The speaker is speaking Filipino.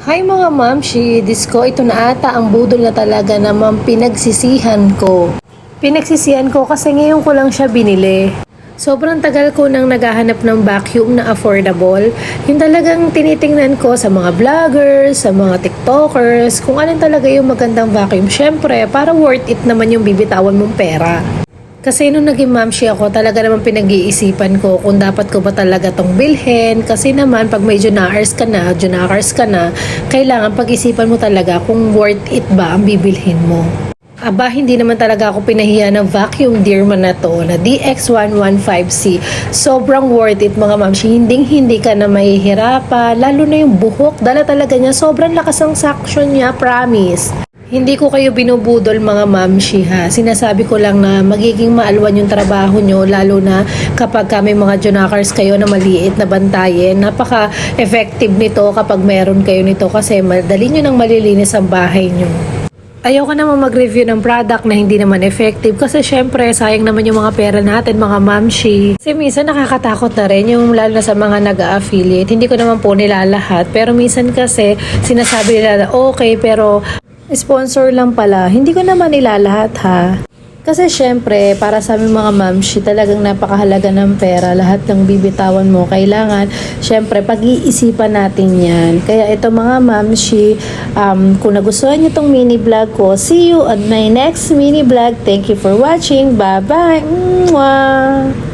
Hi mga mamshi, Disko, ito na ata ang budol na talaga naman pinagsisihan ko. Pinagsisihan ko kasi ngayon ko lang siya binili. Sobrang tagal ko nang naghahanap ng vacuum na affordable. Yung talagang tinitingnan ko sa mga vloggers, sa mga tiktokers, kung alin talaga yung magandang vacuum. Syempre, para worth it naman yung bibitawan mong pera. Kasi nung naging mamshi ako, talaga naman pinag-iisipan ko kung dapat ko ba talaga tong bilhin. Kasi naman, pag may junakers ka na, kailangan pag-isipan mo talaga kung worth it ba ang bibilhin mo. Aba, hindi naman talaga ako pinahiya ng vacuum Dearman na to, na DX115C. Sobrang worth it mga mamshi. Hindi ka na mahihirapan, lalo na yung buhok. Dala talaga niya, sobrang lakas ang suction niya, promise. Hindi ko kayo binubudol mga mamshi ha. Sinasabi ko lang na magiging maalwan yung trabaho nyo, lalo na kapag may mga junakers kayo na maliit na bantayan. Napaka-effective nito kapag meron kayo nito kasi madali nyo nang malilinis ang bahay nyo. Ayoko naman mag-review ng product na hindi naman effective kasi syempre sayang naman yung mga pera natin mga mamshi. Kasi minsan nakakatakot na rin yung lalo na sa mga nag-a-affiliate. Hindi ko naman po nilalahat pero minsan kasi sinasabi nila na okay pero sponsor lang pala. Hindi ko naman nilalahat ha. Kasi syempre, para sa aming mga mamshi, talagang napakahalaga ng pera. Lahat ng bibitawan mo, kailangan, syempre, pag-iisipan natin yan. Kaya ito mga mamshi, kung nagustuhan nyo itong mini vlog ko, see you on my next mini vlog. Thank you for watching. Bye-bye! Mwah!